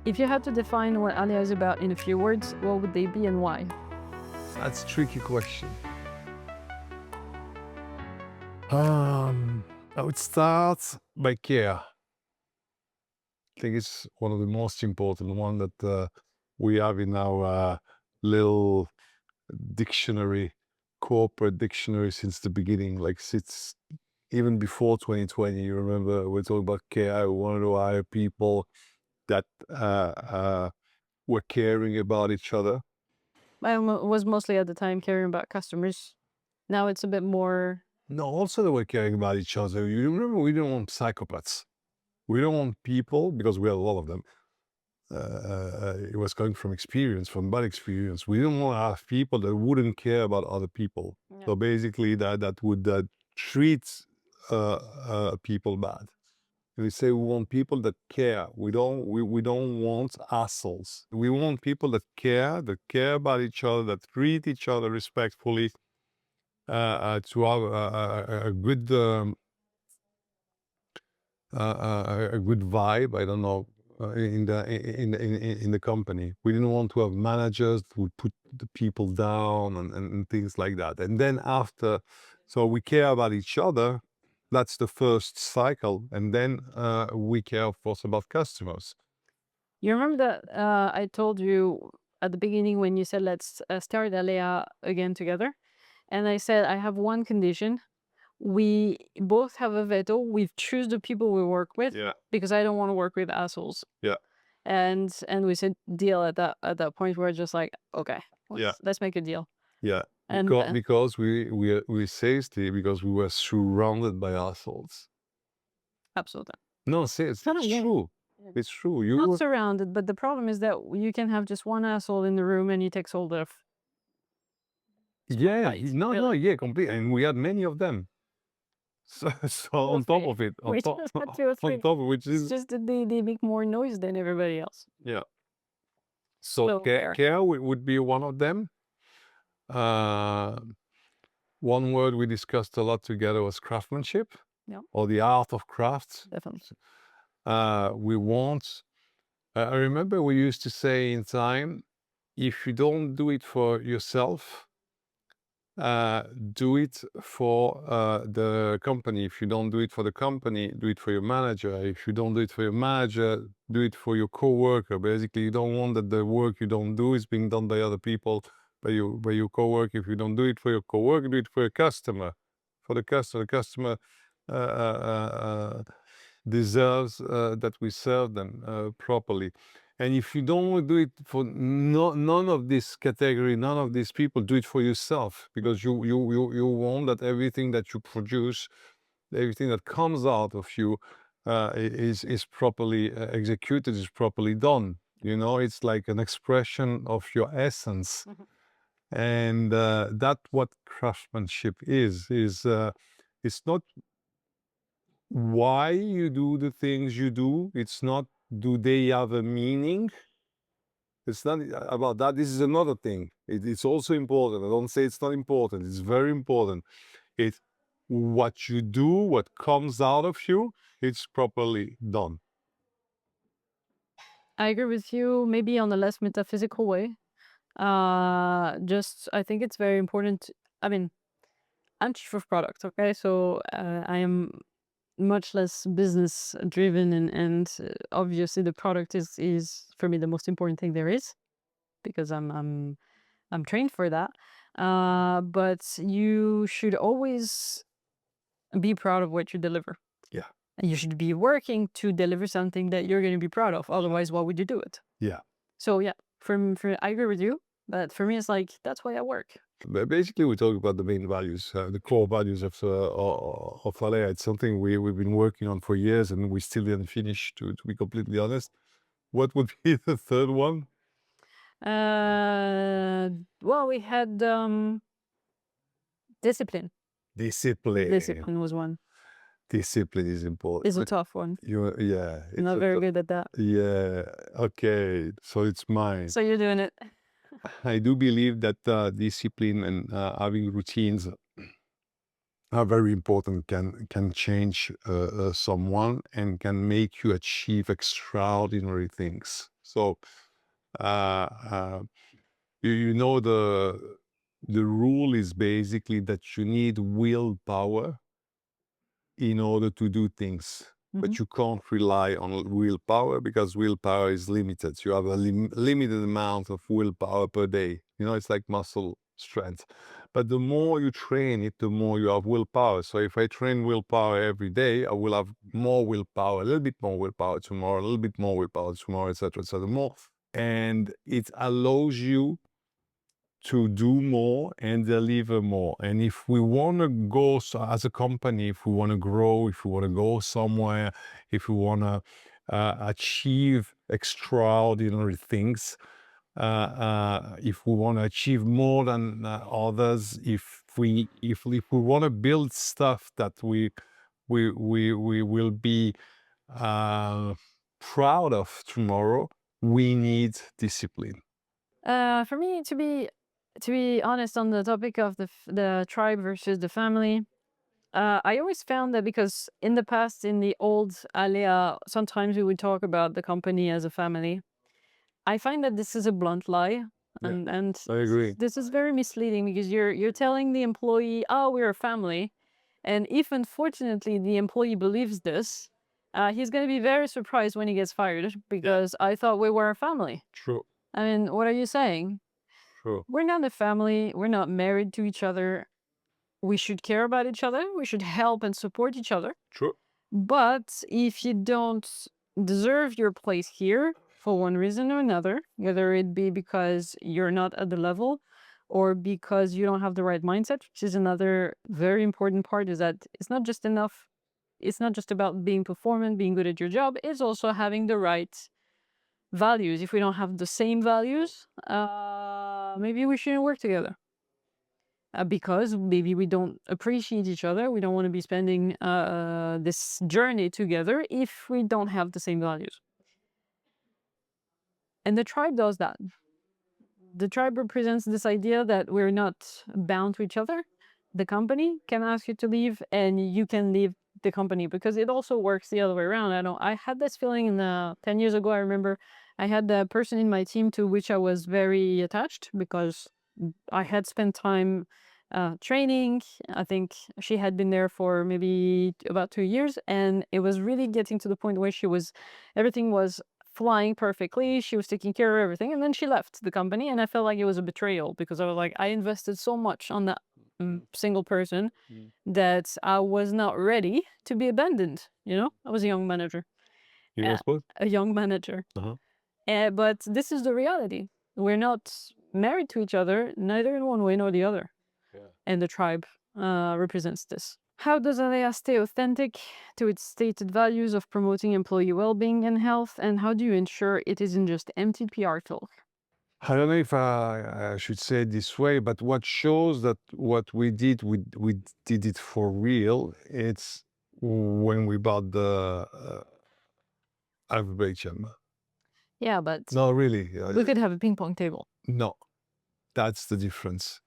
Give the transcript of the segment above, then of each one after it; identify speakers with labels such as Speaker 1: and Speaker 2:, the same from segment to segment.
Speaker 1: If you had to define what Alea is about in a few words, what would they be and why?
Speaker 2: That's a tricky question. I would start by care. I think it's one of the most important one that we have in our little dictionary, corporate dictionary since the beginning. Like since even before 2020, you remember we're talking about care. We wanted to hire people that were caring about each other.
Speaker 1: I was mostly at the time caring about customers. Now it's a bit more.
Speaker 2: No, also they were caring about each other. You remember, we don't want psychopaths. We don't want people, because we have a lot of them. It was coming from experience, from bad experience. We don't want to have people that wouldn't care about other people.
Speaker 1: Yeah.
Speaker 2: So basically, that would treat people bad. We say we want people that care. We don't want assholes. We want people that care about each other, that treat each other respectfully, to have a good vibe. I don't know, in the company. We didn't want to have managers who would put the people down and things like that. And then after, so we care about each other. That's the first cycle, and then we care, of course, about customers.
Speaker 1: You remember that I told you at the beginning when you said let's start Alea again together, and I said I have one condition. We both have a veto. We choose the people we work with,
Speaker 2: Yeah.
Speaker 1: because I don't want to work with assholes.
Speaker 2: Yeah.
Speaker 1: And we said deal at that point. We're just like, okay,
Speaker 2: Yeah.
Speaker 1: let's make a deal.
Speaker 2: Yeah.
Speaker 1: And
Speaker 2: Because we seriously, because we were surrounded by assholes.
Speaker 1: absolutely.
Speaker 2: No, seriously, it's true. It's true. You
Speaker 1: Not
Speaker 2: were,
Speaker 1: surrounded, but the problem is that you can have just one asshole in the room and he takes all the
Speaker 2: yeah,
Speaker 1: spotlight,
Speaker 2: no,
Speaker 1: really.
Speaker 2: yeah, completely. And we had many of them. So on top of it, on top, on top of which
Speaker 1: It's
Speaker 2: is,
Speaker 1: just that they make more noise than everybody else.
Speaker 2: yeah. So
Speaker 1: So
Speaker 2: care would be one of them. One word we discussed a lot together was craftsmanship.
Speaker 1: Yeah.
Speaker 2: Or the art of crafts.
Speaker 1: Definitely.
Speaker 2: We want, I remember we used to say in time, if you don't do it for yourself, do it for the company. If you don't do it for the company, do it for your manager. If you don't do it for your manager, do it for your co-worker. Basically, you don't want that the work you don't do is being done by other people, by your co-worker. If you don't do it for your co-worker, do it for your customer. For the customer deserves that we serve them properly. And if you don't do it for none of this category, none of these people, do it for yourself, because you want that everything that you produce, everything that comes out of you is properly executed, is properly done. You know, it's like an expression of your essence. And that's what craftsmanship is. It's not why you do the things you do. It's not, do they have a meaning? It's not about that. This is another thing. It's also important. I don't say it's not important. It's very important. It's what you do, what comes out of you, it's properly done.
Speaker 1: I agree with you, maybe on a less metaphysical way. Just, I think it's very important. I mean, I'm chief of product, okay? So I am much less business driven, and obviously the product is for me the most important thing there is, because I'm trained for that. But you should always be proud of what you deliver.
Speaker 2: Yeah.
Speaker 1: And you should be working to deliver something that you're going to be proud of. Otherwise, why would you do it?
Speaker 2: Yeah.
Speaker 1: So yeah, I agree with you. But for me, it's like, that's why I work.
Speaker 2: But basically, we talk about the main values, the core values of Alea. It's something we've been working on for years, and we still didn't finish, to be completely honest. What would be the third one?
Speaker 1: Well, we had discipline.
Speaker 2: Discipline.
Speaker 1: Discipline was one.
Speaker 2: Discipline is important.
Speaker 1: It's a tough one.
Speaker 2: Yeah.
Speaker 1: I'm not very good at that.
Speaker 2: Yeah. Okay. So it's mine.
Speaker 1: So you're doing it.
Speaker 2: I do believe that discipline and having routines are very important. Can change someone and can make you achieve extraordinary things. So you know, the rule is basically that you need willpower in order to do things. But you can't rely on willpower, because willpower is limited. You have a limited amount of willpower per day. You know, it's like muscle strength. But the more you train it, the more you have willpower. So if I train willpower every day, I will have more willpower, a little bit more willpower tomorrow, a little bit more willpower tomorrow, etc., etc. More. And it allows you to do more and deliver more. And if we want to go, so as a company, if we want to grow, if we want to go somewhere, if we want to achieve extraordinary things, if we want to achieve more than others, if we want to build stuff that we will be proud of tomorrow, we need discipline.
Speaker 1: For me, to be honest, on the topic of the tribe versus the family, I always found that, because in the past, in the old Alea, sometimes we would talk about the company as a family. I find that this is a blunt lie,
Speaker 2: Yeah,
Speaker 1: and
Speaker 2: I agree.
Speaker 1: this is very misleading, because you're telling the employee, "Oh, we're a family," and if unfortunately the employee believes this, he's going to be very surprised when he gets fired, because I thought we were a family.
Speaker 2: True.
Speaker 1: I mean, what are you saying?
Speaker 2: True.
Speaker 1: We're not a family. We're not married to each other. We should care about each other. We should help and support each other.
Speaker 2: True.
Speaker 1: But if you don't deserve your place here for one reason or another, whether it be because you're not at the level or because you don't have the right mindset, which is another very important part, is that it's not just enough. It's not just about being performant, being good at your job. It's also having the right values. If we don't have the same values, maybe we shouldn't work together. Because maybe we don't appreciate each other. We don't want to be spending this journey together if we don't have the same values. And the tribe does that. The tribe represents this idea that we're not bound to each other. The company can ask you to leave, and you can leave the company, because it also works the other way around. I had this feeling 10 years ago. I remember I had a person in my team to which I was very attached, because I had spent time training. I think she had been there for maybe about 2 years, and it was really getting to the point where everything was flying perfectly. She was taking care of everything, and then she left the company, and I felt like it was a betrayal, because I was like, I invested so much on that single person that I was not ready to be abandoned. I was a young manager.
Speaker 2: You
Speaker 1: Uh,
Speaker 2: was what?
Speaker 1: a young manager. But this is the reality. We're not married to each other, neither in one way nor the other.
Speaker 2: Yeah.
Speaker 1: And the tribe represents this. How does Alea stay authentic to its stated values of promoting employee well-being and health? And how do you ensure it isn't just empty PR talk?
Speaker 2: I don't know if I should say it this way, but what shows that what we did it for real. It's when we bought the hyperbaric chamber.
Speaker 1: Yeah, but
Speaker 2: No, really.
Speaker 1: we could have a ping pong table.
Speaker 2: No, that's the difference.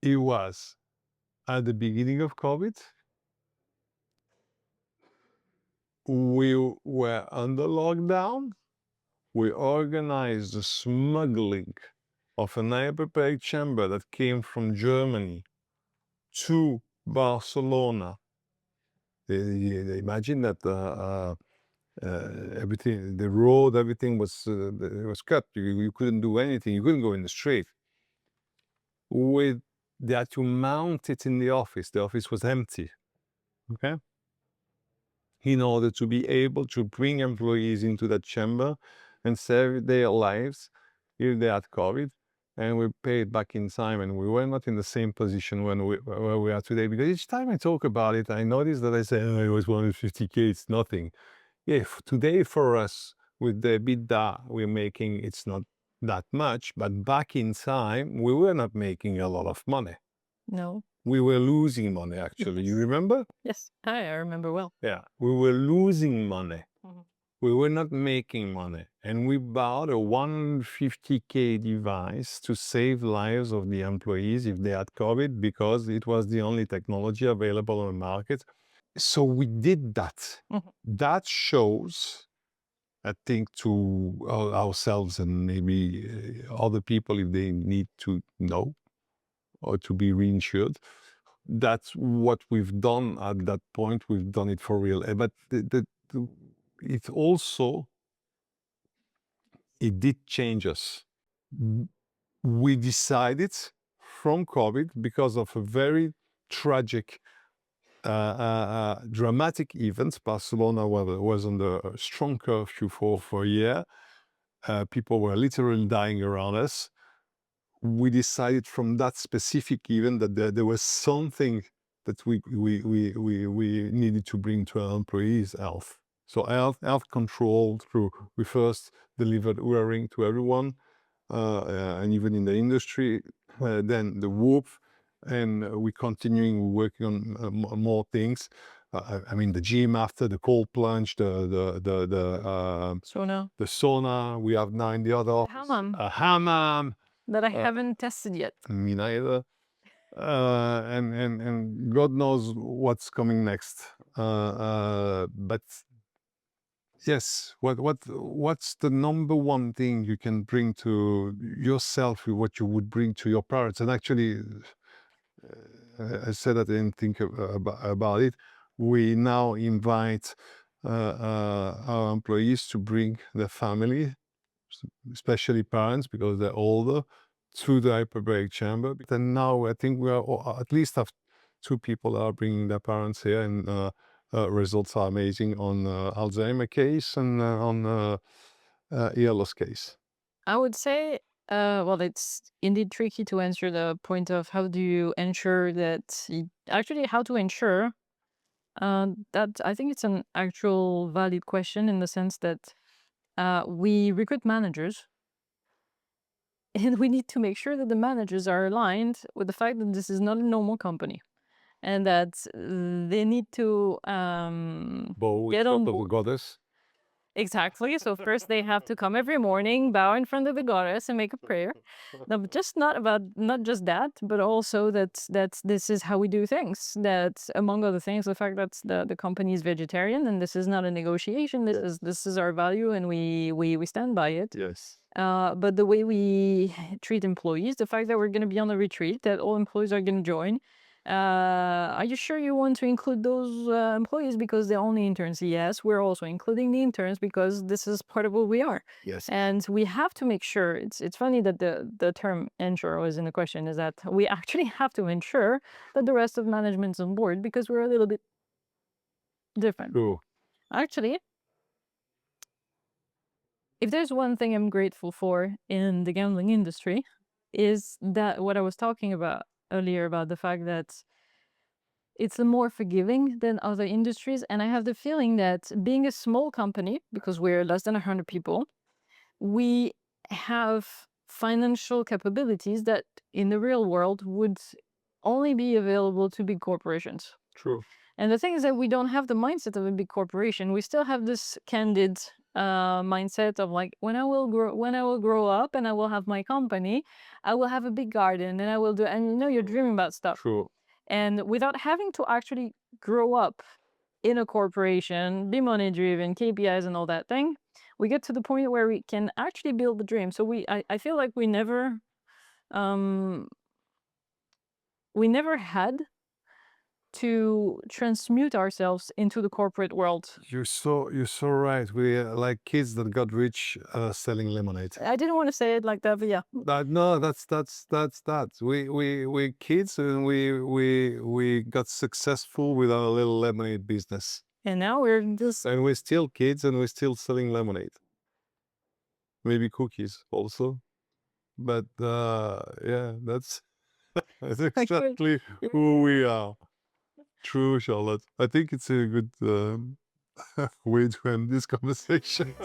Speaker 2: It was at the beginning of COVID. We were under lockdown. We organized the smuggling of an hyperbaric chamber that came from Germany to Barcelona. They imagine that everything, the road, everything was cut. You couldn't do anything. You couldn't go in the street. They had to mount it in the office. The office was empty. Okay. In order to be able to bring employees into that chamber and save their lives if they had COVID, and we paid back in time, and we were not in the same position where we are today. Because each time I talk about it, I notice that I say, oh, it was 150K, it's nothing. Yeah, today for us, with the EBITDA we're making, it's not that much, but back in time, we were not making a lot of money.
Speaker 1: No.
Speaker 2: We were losing money, actually. You remember?
Speaker 1: Yes, I remember well.
Speaker 2: Yeah, we were losing money. We were not making money. And we bought a 150K device to save lives of the employees if they had COVID, because it was the only technology available on the market. So we did that. That shows I think to ourselves and maybe other people if they need to know or to be reinsured. That's what we've done at that point. We've done it for real. But it also, it did change us. We decided from COVID, because of a very tragic, dramatic event. Barcelona was under a strong curfew for a year. People were literally dying around us. We decided from that specific event that there was something that we needed to bring to our employees' health. So health control through, we first delivered Oura ring to everyone, and even in the industry, then the Whoop, and we're continuing working on more things. I mean, the gym after, the cold plunge, the sauna. We have now in the other office,
Speaker 1: Hamam
Speaker 2: a hamam.
Speaker 1: that I haven't tested yet.
Speaker 2: Me neither. And God knows what's coming next. But yes, what's the number one thing you can bring to yourself, what you would bring to your parents? And actually, I said that I didn't think about it. We now invite our employees to bring their family, especially parents, because they're older, to the hyperbaric chamber. And now I think we are at least have 2 people are bringing their parents here, and results are amazing on Alzheimer case and on ear loss case.
Speaker 1: I would say, well, it's indeed tricky to answer the point of how do you ensure that actually how to ensure that I think it's an actual valid question in the sense that we recruit managers and we need to make sure that the managers are aligned with the fact that this is not a normal company and that they need to
Speaker 2: Bow in
Speaker 1: get on
Speaker 2: front of a
Speaker 1: board.
Speaker 2: goddess.
Speaker 1: Exactly. So first they have to come every morning, bow in front of the goddess and make a prayer. No, but just not just that, but also that this is how we do things. That among other things, the fact that the company is vegetarian and this is not a negotiation. This is our value and we stand by it.
Speaker 2: Yes.
Speaker 1: But the way we treat employees, the fact that we're going to be on a retreat, that all employees are going to join. Are you sure you want to include those employees because they're only interns? Yes, we're also including the interns because this is part of what we are.
Speaker 2: Yes.
Speaker 1: And we have to make sure, it's funny that the term ensure was in the question, is that we actually have to ensure that the rest of management's on board because we're a little bit different.
Speaker 2: True.
Speaker 1: Actually, if there's one thing I'm grateful for in the gambling industry, is that what I was talking about earlier about the fact that it's more forgiving than other industries. And I have the feeling that being a small company, because we're less than 100 people, we have financial capabilities that in the real world would only be available to big corporations.
Speaker 2: True.
Speaker 1: And the thing is that we don't have the mindset of a big corporation. We still have this candid mindset of like, when I will grow up and I will have my company, I will have a big garden and I will do, and you're dreaming about stuff.
Speaker 2: True.
Speaker 1: And without having to actually grow up in a corporation, be money driven, KPIs and all that thing, we get to the point where we can actually build the dream. So I feel like we never had to transmute ourselves into the corporate world.
Speaker 2: You're so right. We're like kids that got rich selling lemonade.
Speaker 1: I didn't want to say it like that, but yeah.
Speaker 2: No, that's that. We kids, and we got successful with our little lemonade business.
Speaker 1: And now we're just,
Speaker 2: And we're still kids, and we're still selling lemonade. Maybe cookies also, but yeah, that's exactly who we are. True, Charlotte. I think it's a good way to end this conversation.